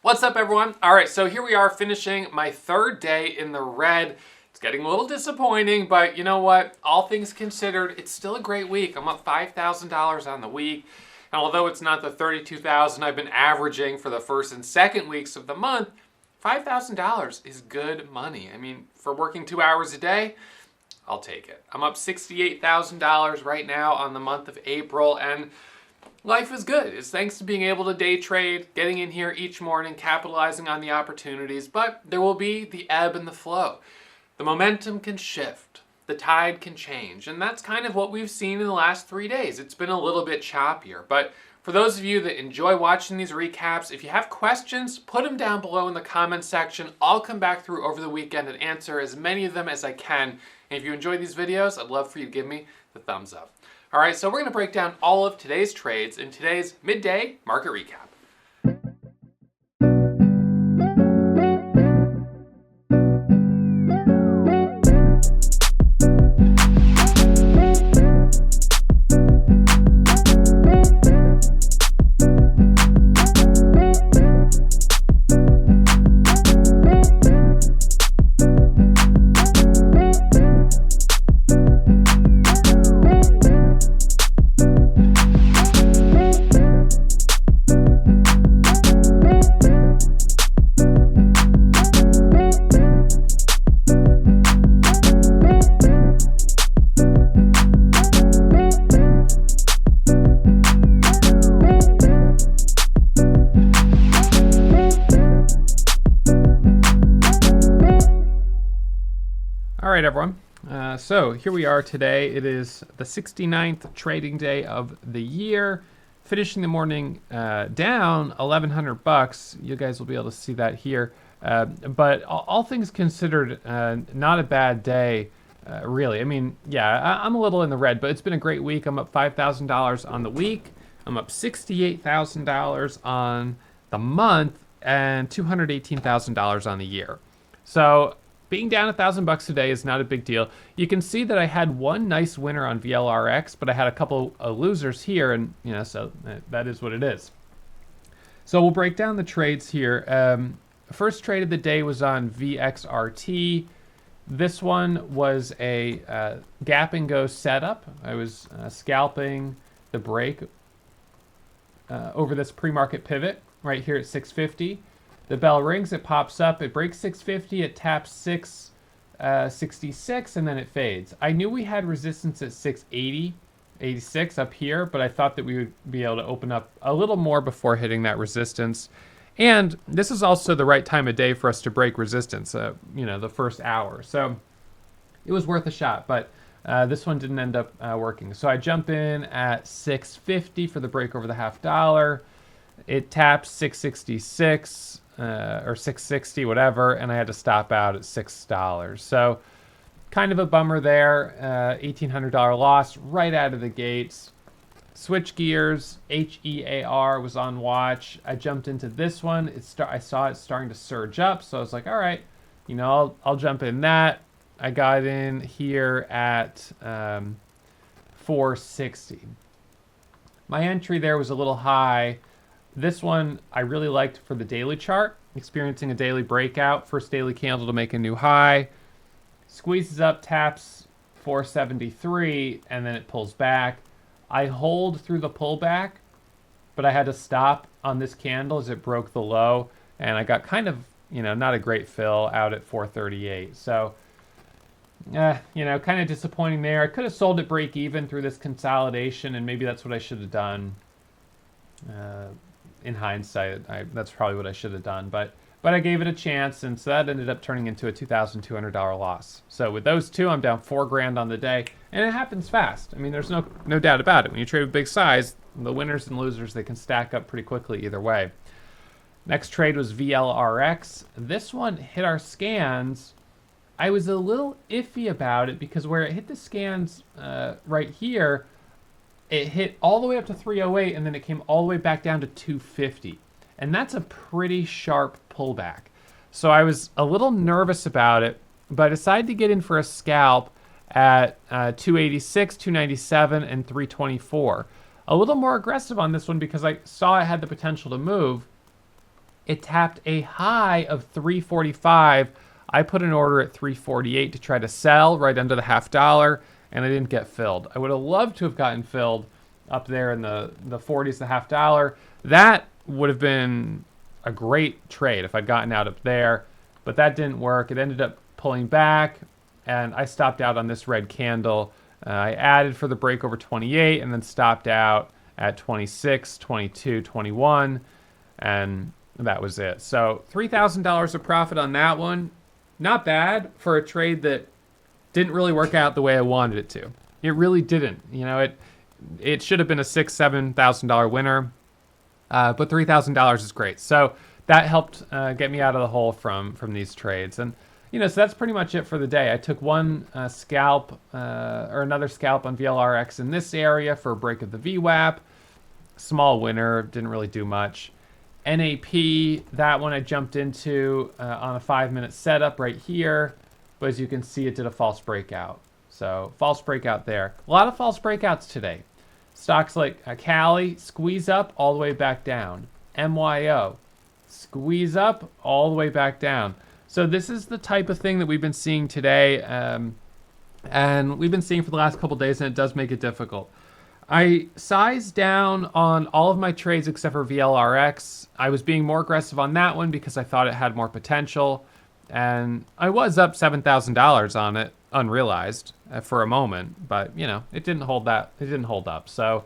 What's up, everyone? All right, so here we are finishing my third day in the red. It's getting a little disappointing, but you know what? All things considered, it's still a great week. I'm up $5,000 on the week. And although it's not the $32,000 I've been averaging for the first and second weeks of the month, $5,000 is good money. I mean, for working 2 hours a day, I'll take it. I'm up $68,000 right now on the month of April, and life is good. It's thanks to being able to day trade, getting in here each morning, capitalizing on the opportunities, but there will be the ebb and the flow. The momentum can shift. The tide can change, and that's kind of what we've seen in the last 3 days. It's been a little bit choppier, but for those of you that enjoy watching these recaps, if you have questions, put them down below in the comment section. I'll come back through over the weekend and answer as many of them as I can. And if you enjoy these videos, I'd love for you to give me the thumbs up. All right, so we're going to break down all of today's trades in today's midday market recap. All right, everyone. So here we are today. It is the 69th trading day of the year. Finishing the morning down $1,100. You guys will be able to see that here. But all things considered, not a bad day, really. I mean, yeah, I'm a little in the red, but it's been a great week. I'm up $5,000 on the week. I'm up $68,000 on the month and $218,000 on the year. So being down $1,000 today is not a big deal. You can see that I had one nice winner on VLRX, but I had a couple of losers here, and so that is what it is. So we'll break down the trades here. First trade of the day was on VXRT. This one was a gap and go setup. I was scalping the break over this pre-market pivot right here at 650. The bell rings, it pops up, it breaks 650, it taps 666, and then it fades. I knew we had resistance at 680, 86 up here, but I thought that we would be able to open up a little more before hitting that resistance. And this is also the right time of day for us to break resistance, the first hour. So it was worth a shot, but this one didn't end up working. So I jump in at 650 for the break over the $0.50. It taps 666. Or 660, whatever, and I had to stop out at $6. So kind of a bummer there. $1,800 loss right out of the gates. Switch gears. HEAR was on watch. I jumped into this one. I saw it starting to surge up, so I was like, all right, I'll jump in that. I got in here at 460. My entry there was a little high. This one I really liked for the daily chart, experiencing a daily breakout, first daily candle to make a new high, squeezes up, taps 473, and then it pulls back. I hold through the pullback, but I had to stop on this candle as it broke the low, and I got kind of, not a great fill out at 438. So, kind of disappointing there. I could have sold at break even through this consolidation, and maybe that's what I should have done. In hindsight, that's probably what I should have done, but I gave it a chance, and so that ended up turning into a $2,200 loss. So with those two, I'm down $4,000 on the day, and it happens fast. I mean, there's no doubt about it. When you trade with big size, the winners and losers, they can stack up pretty quickly either way. Next trade was VLRX. This one hit our scans. I was a little iffy about it because where it hit the scans right here, it hit all the way up to 308, and then it came all the way back down to 250. And that's a pretty sharp pullback. So I was a little nervous about it, but I decided to get in for a scalp at 286, 297, and 324. A little more aggressive on this one because I saw it had the potential to move. It tapped a high of 345. I put an order at 348 to try to sell right under the $0.50, and I didn't get filled. I would have loved to have gotten filled up there in the 40s, the $0.50. That would have been a great trade if I'd gotten out up there, but that didn't work. It ended up pulling back, and I stopped out on this red candle. I added for the break over 28 and then stopped out at 26, 22, 21, and that was it. So $3,000 of profit on that one. Not bad for a trade that didn't really work out the way I wanted it to. It really didn't. It should have been a $6,000-$7,000 winner, but $3,000 is great. So that helped get me out of the hole from these trades. And so that's pretty much it for the day. I took one scalp or another scalp on VLRX in this area for a break of the VWAP. Small winner, didn't really do much. NAP, that one I jumped into on a 5-minute setup right here, but as you can see, it did a false breakout. So false breakout there. A lot of false breakouts today. Stocks like Cali, squeeze up all the way back down. MYO, squeeze up all the way back down. So this is the type of thing that we've been seeing today, and we've been seeing for the last couple days, and it does make it difficult. I sized down on all of my trades except for VLRX. I was being more aggressive on that one because I thought it had more potential, and I was up $7,000 on it unrealized for a moment, but it didn't hold up. So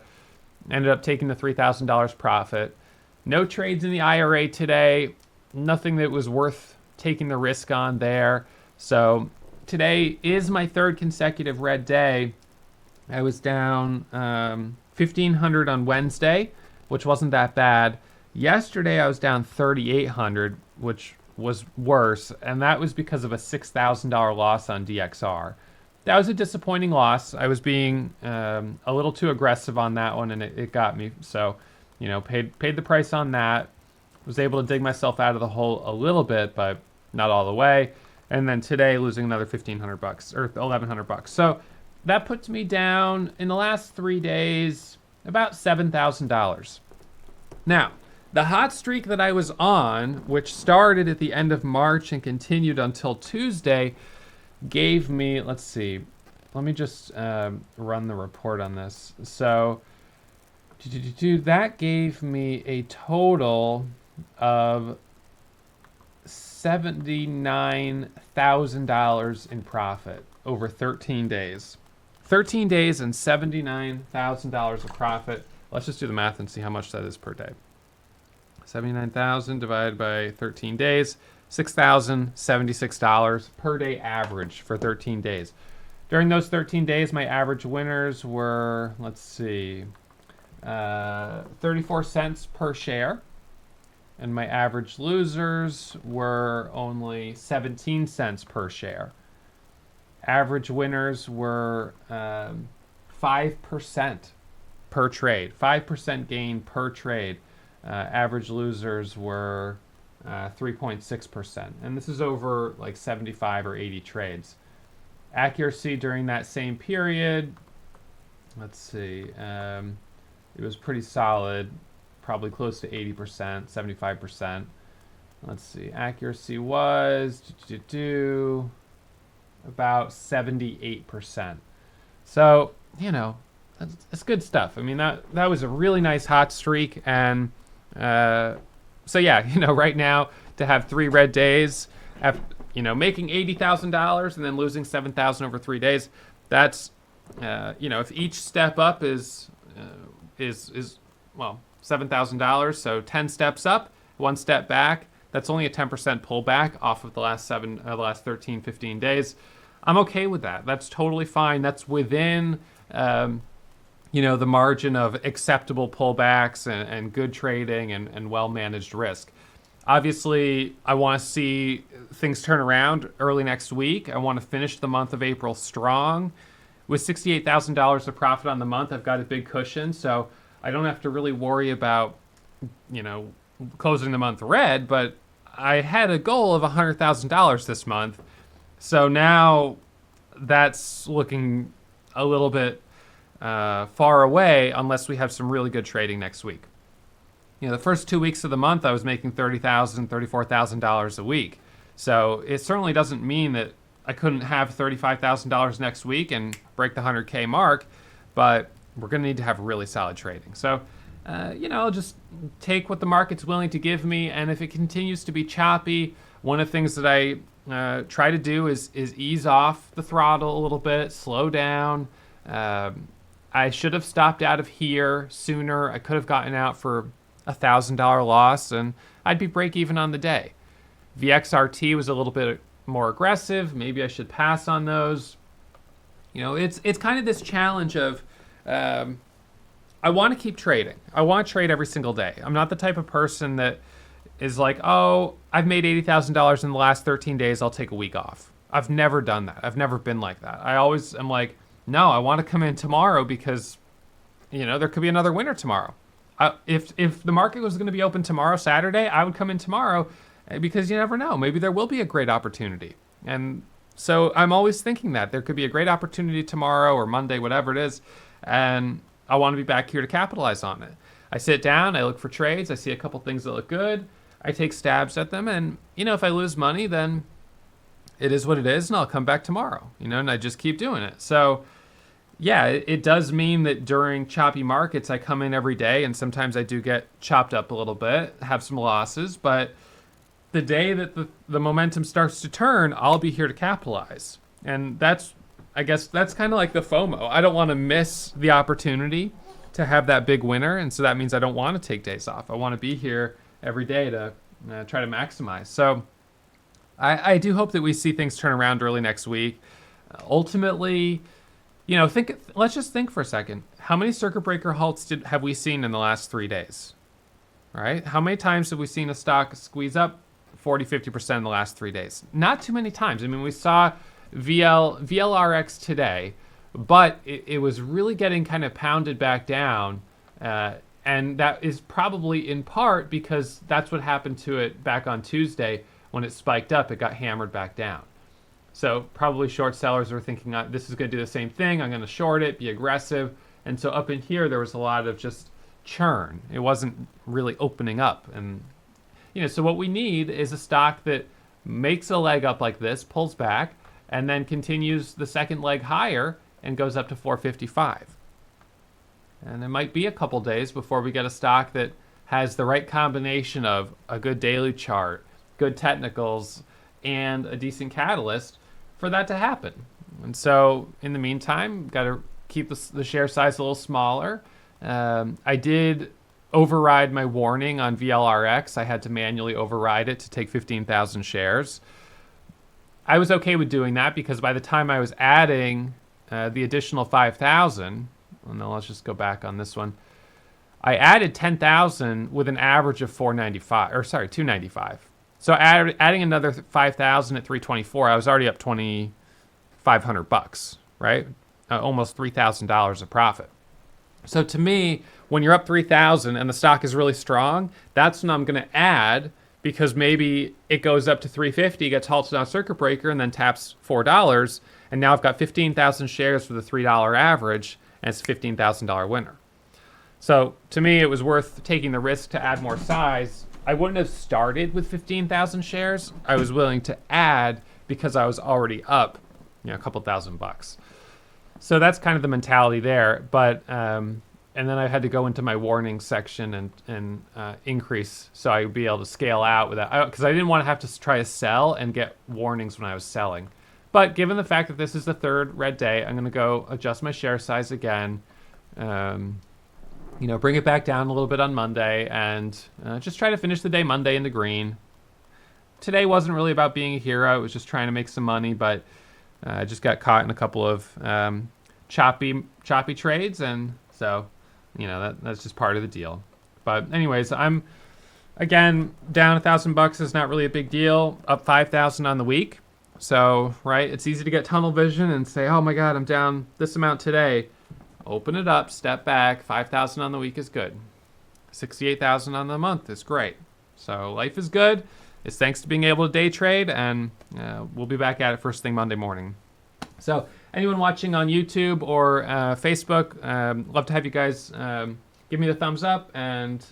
ended up taking the $3,000 profit. No trades in the IRA today. Nothing that was worth taking the risk on there. So today is my third consecutive red day. I was down 1,500 on Wednesday, which wasn't that bad. Yesterday I was down 3,800, which was worse, and that was because of a $6,000 loss on DXR. That was a disappointing loss. I was being a little too aggressive on that one, and it got me. So, paid the price on that. Was able to dig myself out of the hole a little bit, but not all the way. And then today, losing another $1,500 or $1,100. So that puts me down in the last 3 days about $7,000. Now, the hot streak that I was on, which started at the end of March and continued until Tuesday, gave me, let's see, let me just run the report on this. So that gave me a total of $79,000 in profit over 13 days. 13 days and $79,000 of profit. Let's just do the math and see how much that is per day. 79,000 divided by 13 days, $6,076 per day average for 13 days. During those 13 days, my average winners were, let's see, 34 cents per share. And my average losers were only 17 cents per share. Average winners were 5% per trade, 5% gain per trade. Average losers were 3.6%. And this is over like 75 or 80 trades. Accuracy during that same period, let's see, it was pretty solid, probably close to 80%, 75%. Let's see, accuracy was about 78%. So, that's good stuff. I mean, that was a really nice hot streak. And so, yeah, right now to have 3 red days, after, making $80,000 and then losing $7,000 over 3 days, that's, if each step up is $7,000, so 10 steps up, 1 step back, that's only a 10% pullback off of the last 13, 15 days. I'm okay with that. That's totally fine. That's within, the margin of acceptable pullbacks and good trading and well-managed risk. Obviously, I want to see things turn around early next week. I want to finish the month of April strong. With $68,000 of profit on the month, I've got a big cushion, so I don't have to really worry about, closing the month red, but I had a goal of $100,000 this month. So now that's looking a little bit far away unless we have some really good trading next week. the first 2 weeks of the month I was making $30,000, $34,000 a week. So it certainly doesn't mean that I couldn't have $35,000 next week and break the 100K mark, but we're going to need to have really solid trading. So, I'll just take what the market's willing to give me, and if it continues to be choppy, one of the things that I try to do is ease off the throttle a little bit, slow down. I should have stopped out of here sooner. I could have gotten out for $1,000 loss, and I'd be break even on the day. VXRT was a little bit more aggressive. Maybe I should pass on those. It's kind of this challenge of I want to keep trading. I want to trade every single day. I'm not the type of person that is like, oh, I've made $80,000 in the last 13 days. I'll take a week off. I've never done that. I've never been like that. I always am like, no, I want to come in tomorrow because, there could be another winner tomorrow. If the market was going to be open tomorrow, Saturday, I would come in tomorrow because you never know. Maybe there will be a great opportunity. And so I'm always thinking that there could be a great opportunity tomorrow or Monday, whatever it is. And I want to be back here to capitalize on it. I sit down, I look for trades, I see a couple things that look good, I take stabs at them, and if I lose money, then it is what it is, and I'll come back tomorrow, and I just keep doing it. So yeah, it does mean that during choppy markets, I come in every day, and sometimes I do get chopped up a little bit, have some losses, but the day that the momentum starts to turn, I'll be here to capitalize. And I guess that's kind of like the FOMO. I don't want to miss the opportunity to have that big winner, and so that means I don't want to take days off. I want to be here every day to try to maximize. So I do hope that we see things turn around early next week. Ultimately, let's just think for a second. How many circuit breaker halts have we seen in the last 3 days? All right? How many times have we seen a stock squeeze up 40, 50% in the last 3 days? Not too many times. I mean, we saw VLRX today, but it was really getting kind of pounded back down, and that is probably in part because that's what happened to it back on Tuesday when it spiked up. It got hammered back down. So probably short sellers are thinking, this is going to do the same thing. I'm going to short it, be aggressive. And so up in here, there was a lot of just churn. It wasn't really opening up. And so what we need is a stock that makes a leg up like this, pulls back, and then continues the second leg higher and goes up to 455. And it might be a couple days before we get a stock that has the right combination of a good daily chart, good technicals, and a decent catalyst for that to happen. And so in the meantime, got to keep the share size a little smaller. I did override my warning on VLRX. I had to manually override it to take 15,000 shares. I was okay with doing that because by the time I was adding the additional 5,000, and then let's just go back on this one, I added 10,000 with an average of 295. So adding another 5,000 at 324, I was already up $2,500, right? Almost $3,000 of profit. So to me, when you're up 3,000 and the stock is really strong, that's when I'm going to add, because maybe it goes up to 350, gets halted on a circuit breaker, and then taps $4, and now I've got 15,000 shares for the $3 average, and it's a $15,000 winner. So to me, it was worth taking the risk to add more size. I wouldn't have started with 15,000 shares. I was willing to add because I was already up, a couple $1,000. So that's kind of the mentality there. But and then I had to go into my warning section and increase so I would be able to scale out with that, because I didn't want to have to try to sell and get warnings when I was selling. But given the fact that this is the third red day, I'm going to go adjust my share size again. Bring it back down a little bit on Monday, and just try to finish the day Monday in the green. Today wasn't really about being a hero. It was just trying to make some money, but I just got caught in a couple of choppy trades, and so that's just part of the deal. But anyways, I'm again down $1,000 is not really a big deal. Up 5,000 on the week, so right, it's easy to get tunnel vision and say, oh my God, I'm down this amount today. Open it up, step back. 5,000 on the week is good. 68,000 on the month is great. So life is good. It's thanks to being able to day trade, and we'll be back at it first thing Monday morning. So anyone watching on YouTube or Facebook, love to have you guys give me the thumbs up and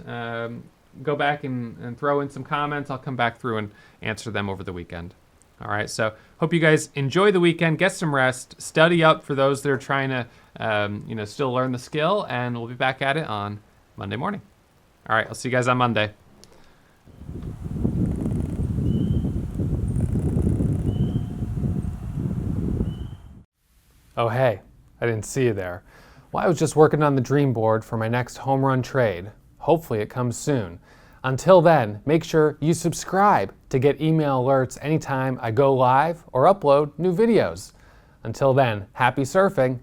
go back and throw in some comments. I'll come back through and answer them over the weekend. All right, so hope you guys enjoy the weekend, get some rest, study up for those that are trying to, still learn the skill, and we'll be back at it on Monday morning. All right, I'll see you guys on Monday. Oh, hey, I didn't see you there. Well, I was just working on the dream board for my next home run trade. Hopefully it comes soon. Until then, make sure you subscribe to get email alerts anytime I go live or upload new videos. Until then, happy surfing